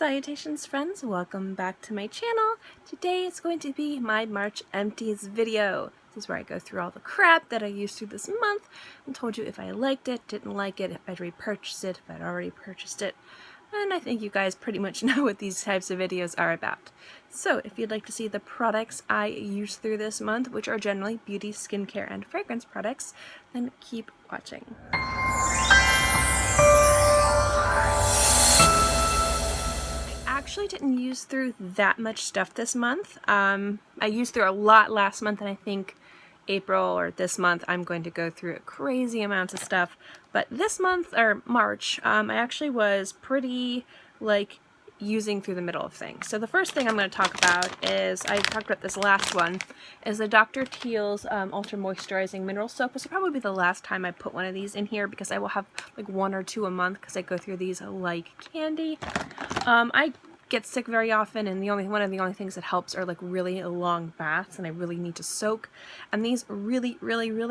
Salutations friends, welcome back to my channel. Today is going to be my March Empties video. This is where I go through all the crap that I used through this month and told you if I liked it, didn't like it, if I'd repurchase it, if I'd already purchased it. And I think you guys pretty much know what these types of videos are about. So if you'd like to see the products I used through this month, which are generally beauty, skincare, and fragrance products, then keep watching. Actually didn't use through that much stuff this month. I used through a lot last month, and I think April or this month I'm going to go through a crazy amounts of stuff. But this month, or March, I actually was pretty using through the middle of things. So the first thing I'm going to talk about is, I talked about this last one, is the Dr. Teal's Ultra Moisturizing Mineral Soap. This will probably be the last time I put one of these in here because I will have like 1 or 2 a month because I go through these like candy. I get sick very often, and one of the only things that helps are like really long baths, and I really need to soak, and these really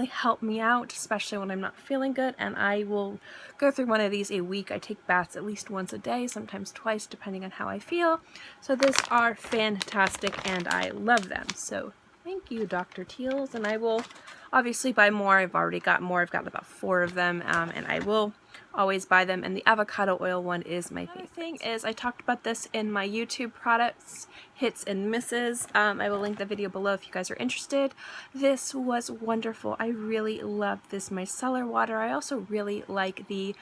help me out, especially when I'm not feeling good. And I will go through one of these a week. I take baths at least once a day, sometimes twice depending on how I feel. So these are fantastic and I love them. So thank you, Dr. Teal's, and I will obviously buy more. I've already got more. I've got about 4 of them, and I will always buy them, and the avocado oil one is my favorite. Thing is, I talked about this in my YouTube products, hits and misses. I will link the video below if you guys are interested. This was wonderful. I really love this micellar water. I also really like the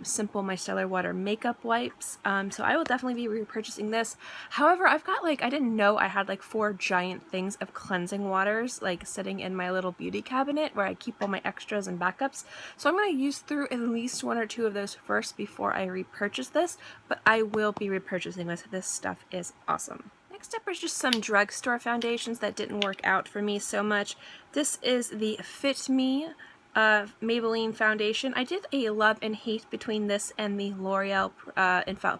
simple micellar water makeup wipes, so I will definitely be repurchasing this. However, I've got I didn't know I had 4 giant things of cleansing waters sitting in my little beauty cabinet where I keep all my extras and backups, so I'm going to use through at least 1 or 2 of those first before I repurchase this, but I will be repurchasing this. This stuff is awesome. Next up is just some drugstore foundations that didn't work out for me so much. This is the Fit Me Maybelline foundation. I did a love and hate between this and the L'Oreal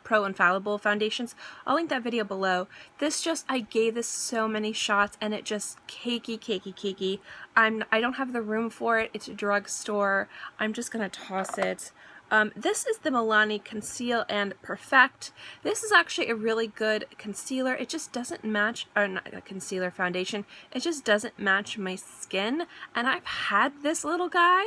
Pro Infallible foundations. I'll link that video below. This I gave this so many shots and it just cakey. I don't have the room for it. It's a drugstore. I'm just gonna toss it. This is the Milani Conceal and Perfect. This is actually a really good concealer. It just doesn't match, or not a concealer foundation, it just doesn't match my skin. And I've had this little guy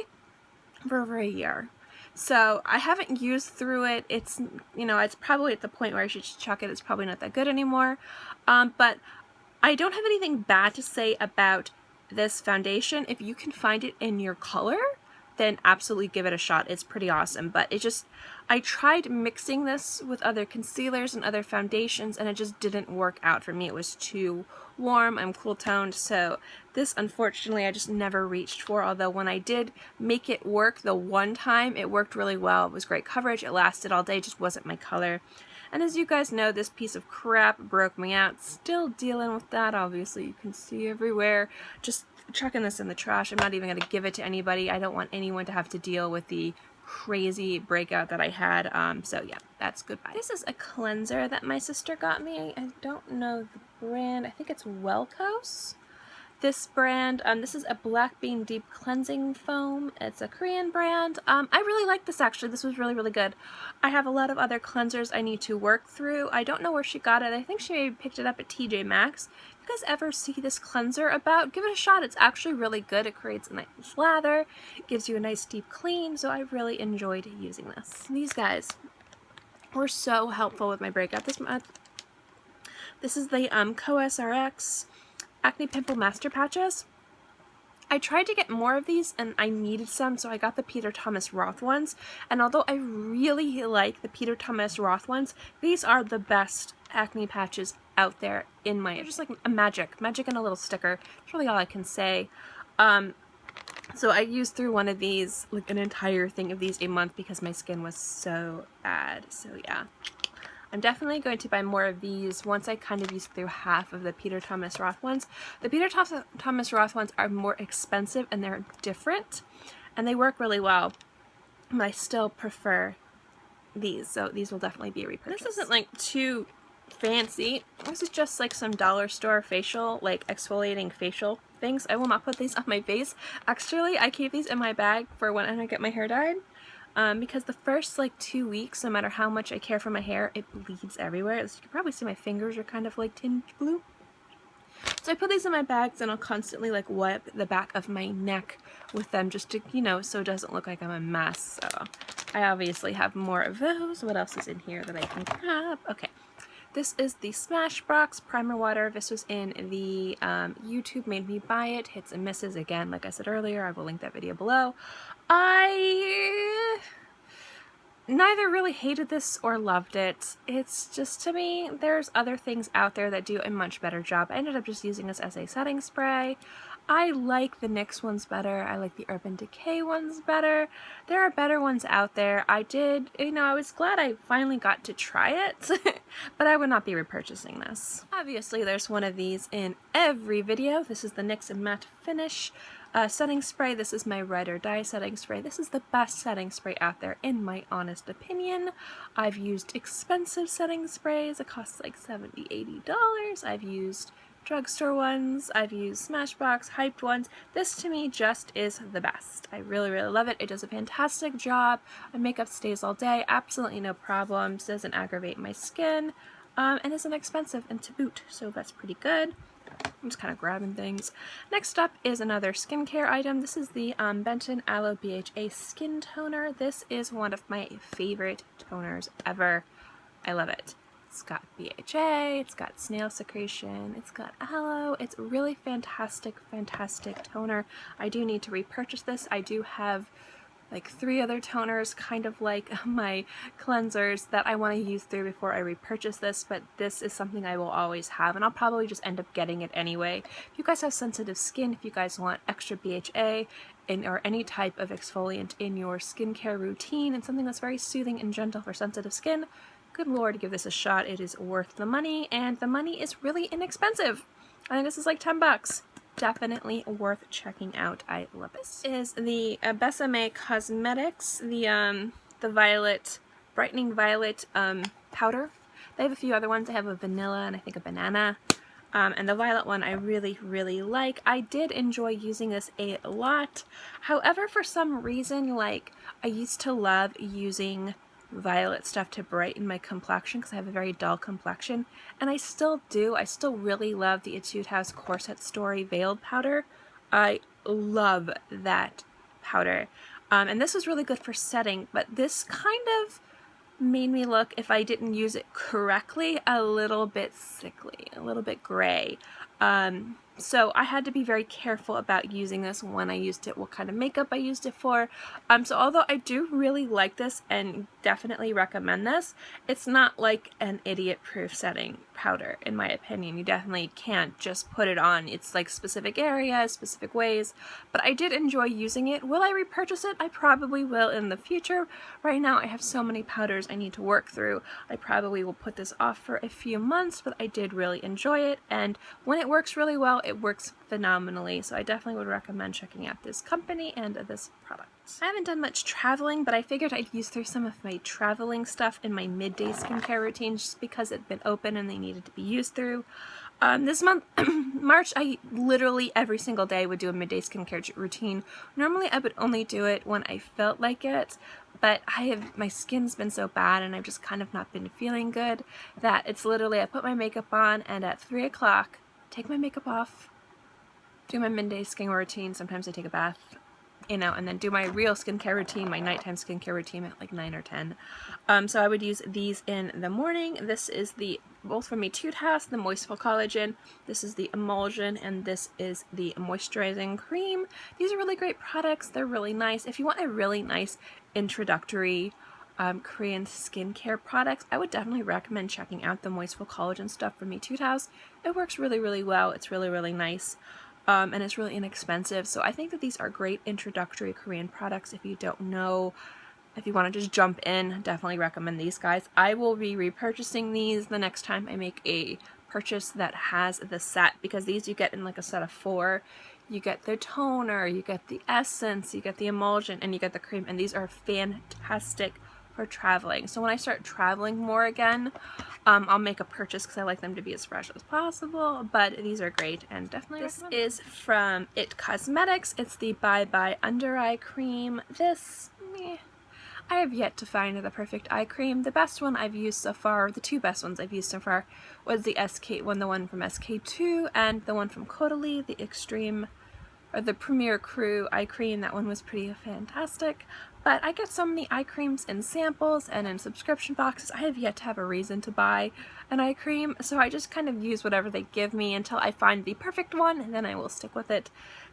for over a year. So I haven't used through it. It's, it's probably at the point where I should just chuck it. It's probably not that good anymore. But I don't have anything bad to say about this foundation. If you can find it in your color, then absolutely give it a shot. It's pretty awesome. But I tried mixing this with other concealers and other foundations, and it just didn't work out for me. It was too warm. I'm cool toned, so this unfortunately I just never reached for, although when I did make it work the one time, it worked really well. It was great coverage. It lasted all day, just wasn't my color. And as you guys know, this piece of crap broke me out. Still dealing with that, obviously. You can see everywhere. Just chucking this in the trash. I'm not even going to give it to anybody. I don't want anyone to have to deal with the crazy breakout that I had. So yeah, that's goodbye. This is a cleanser that my sister got me. I don't know the brand. I think it's Welkos. This brand, this is a Black Bean Deep Cleansing Foam. It's a Korean brand. I really like this actually. This was really good. I have a lot of other cleansers I need to work through. I don't know where she got it. I think she maybe picked it up at TJ Maxx. If you guys ever see this cleanser about, give it a shot. It's actually really good. It creates a nice lather. It gives you a nice deep clean, so I really enjoyed using this. These guys were so helpful with my breakout this month. This is the CoSRX Acne Pimple Master Patches. I tried to get more of these and I needed some, so I got the Peter Thomas Roth ones. And although I really like the Peter Thomas Roth ones, these are the best acne patches out there in my opinion. Just like a magic and a little sticker. That's really all I can say. So I used through one of these, like an entire thing of these a month because my skin was so bad. So yeah. I'm definitely going to buy more of these once I kind of use through half of the Peter Thomas Roth ones. The Peter Thomas Roth ones are more expensive and they're different and they work really well, but I still prefer these, so these will definitely be a repurchase. This isn't too fancy. This is just some dollar store facial, exfoliating facial things. I will not put these on my face. Actually, I keep these in my bag for when I get my hair dyed. because the first like 2 weeks, no matter how much I care for my hair, it bleeds everywhere. As you can probably see, my fingers are kind of like tinged blue. So I put these in my bags and I'll constantly like wipe the back of my neck with them just to, you know, so it doesn't look like I'm a mess. So I obviously have more of those. What else is in here that I can grab? Okay. This is the Smashbox Primer Water. This was in the YouTube Made Me Buy It. Hits and misses. Again, like I said earlier, I will link that video below. I neither really hated this or loved it. It's just, to me, there's other things out there that do a much better job. I ended up just using this as a setting spray. I like the NYX ones better. I like the Urban Decay ones better. There are better ones out there. I did, you know, I was glad I finally got to try it, but I would not be repurchasing this. Obviously, there's one of these in every video. This is the NYX Matte Finish setting spray. This is my Ride or Die setting spray. This is the best setting spray out there, in my honest opinion. I've used expensive setting sprays. It costs like $70, $80. I've used drugstore ones, I've used Smashbox, hyped ones. This to me just is the best. I really, really love it. It does a fantastic job. My makeup stays all day, absolutely no problems, doesn't aggravate my skin, and isn't expensive and to boot, so that's pretty good. I'm just kind of grabbing things. Next up is another skincare item. This is the Benton Aloe BHA Skin Toner. This is one of my favorite toners ever. I love it. It's got BHA, it's got snail secretion, it's got aloe. It's really fantastic, fantastic toner. I do need to repurchase this. I do have like 3 other toners, kind of like my cleansers, that I want to use through before I repurchase this, but this is something I will always have, and I'll probably just end up getting it anyway. If you guys have sensitive skin, if you guys want extra BHA or any type of exfoliant in your skincare routine, and something that's very soothing and gentle for sensitive skin, good lord, give this a shot. It is worth the money, and the money is really inexpensive. I think this is like 10 bucks. Definitely worth checking out. I love this. Is the Besame Cosmetics, the violet, brightening violet powder. They have a few other ones. They have a vanilla and I think a banana. And the violet one I really, really like. I did enjoy using this a lot. However, for some reason, like, I used to love using violet stuff to brighten my complexion because I have a very dull complexion, and I still do. I still really love the Etude House Corset Story Veiled Powder. I love that powder, and this was really good for setting, but this kind of made me look, if I didn't use it correctly, a little bit sickly, a little bit gray. So I had to be very careful about using this when I used it, what kind of makeup I used it for. So although I do really like this and definitely recommend this, it's not like an idiot-proof setting powder, in my opinion. You definitely can't just put it on. It's like specific areas, specific ways, but I did enjoy using it. Will I repurchase it? I probably will in the future. Right now I have so many powders I need to work through. I probably will put this off for a few months, but I did really enjoy it, and when it works really well, it works phenomenally, so I definitely would recommend checking out this company and this product. I haven't done much traveling, but I figured I'd use through some of my traveling stuff in my midday skincare routine just because it'd been open and they needed to be used through. This month, March, I literally every single day would do a midday skincare routine. Normally I would only do it when I felt like it, but my skin's been so bad and I've just kind of not been feeling good that it's literally I put my makeup on and at 3 o'clock, take my makeup off, do my midday skincare routine. Sometimes I take a bath, you know, and then do my real skincare routine, my nighttime skincare routine at like 9 or 10. So I would use these in the morning. This is both from Etude House, the Moistful Collagen. This is the Emulsion, and this is the Moisturizing Cream. These are really great products. They're really nice. If you want a really nice introductory Korean skincare products, I would definitely recommend checking out the Moistful Collagen stuff from Etude House. It works really, really well. It's really, really nice. And it's really inexpensive, so I think that these are great introductory Korean products. If you don't know, if you want to just jump in, definitely recommend these guys. I will be repurchasing these the next time I make a purchase that has the set, because these you get in like a set of 4. You get the toner, you get the essence, you get the emulsion, and you get the cream, and these are fantastic for traveling. So when I start traveling more again, I'll make a purchase because I like them to be as fresh as possible, but these are great and definitely recommend. This is from It Cosmetics. It's the Bye Bye Under Eye Cream. This, I have yet to find the perfect eye cream. The best one I've used so far, the two best ones I've used so far, was the the one from SK2 and the one from Caudalie, the Extreme, or the Premier Crew eye cream. That one was pretty fantastic. But I get so many eye creams in samples and in subscription boxes. I have yet to have a reason to buy an eye cream, so I just kind of use whatever they give me until I find the perfect one, and then I will stick with it.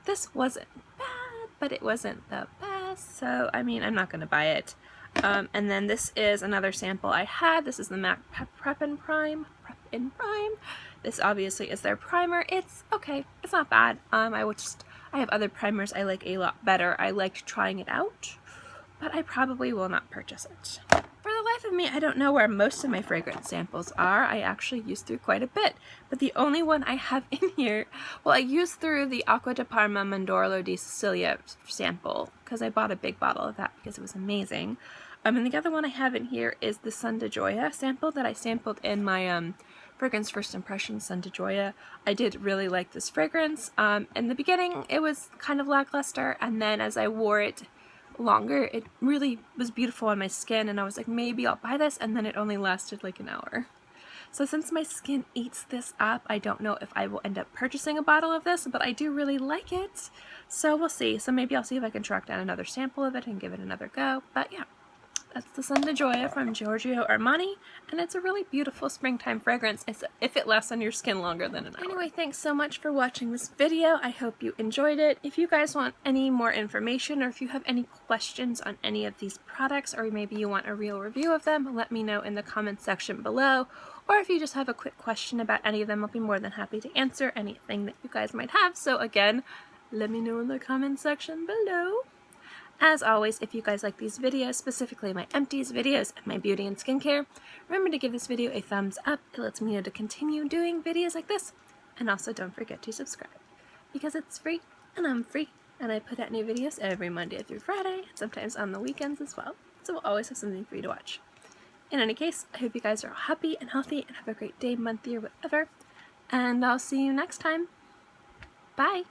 This wasn't bad, but it wasn't the best, so I mean, I'm not going to buy it. And then this is another sample I had. This is the MAC Prep and Prime. This obviously is their primer. It's okay. It's not bad. I have other primers I like a lot better. I liked trying it out, but I probably will not purchase it. For the life of me, I don't know where most of my fragrance samples are. I actually used through quite a bit, but the only one I have in here, well, I used through the Acqua di Parma Mandorlo di Sicilia sample, because I bought a big bottle of that because it was amazing. And the other one I have in here is the Sun de Joya sample that I sampled in my Fragrance First Impressions Sun de Joya. I did really like this fragrance. In the beginning, it was kind of lackluster, and then as I wore it longer, it really was beautiful on my skin, and I was like, maybe I'll buy this, and then it only lasted like an hour. So since my skin eats this up, I don't know if I will end up purchasing a bottle of this, but I do really like it, so we'll see. So maybe I'll see if I can track down another sample of it and give it another go. But yeah, that's the Sun de Joya from Giorgio Armani, and it's a really beautiful springtime fragrance if it lasts on your skin longer than an hour. Anyway, thanks so much for watching this video. I hope you enjoyed it. If you guys want any more information, or if you have any questions on any of these products, or maybe you want a real review of them, let me know in the comments section below. Or if you just have a quick question about any of them, I'll be more than happy to answer anything that you guys might have. So again, let me know in the comments section below. As always, if you guys like these videos, specifically my Empties videos and my beauty and skincare, remember to give this video a thumbs up. It lets me know to continue doing videos like this. And also don't forget to subscribe, because it's free and I'm free, and I put out new videos every Monday through Friday, and sometimes on the weekends as well. So we'll always have something for you to watch. In any case, I hope you guys are all happy and healthy and have a great day, month, year, whatever. And I'll see you next time. Bye!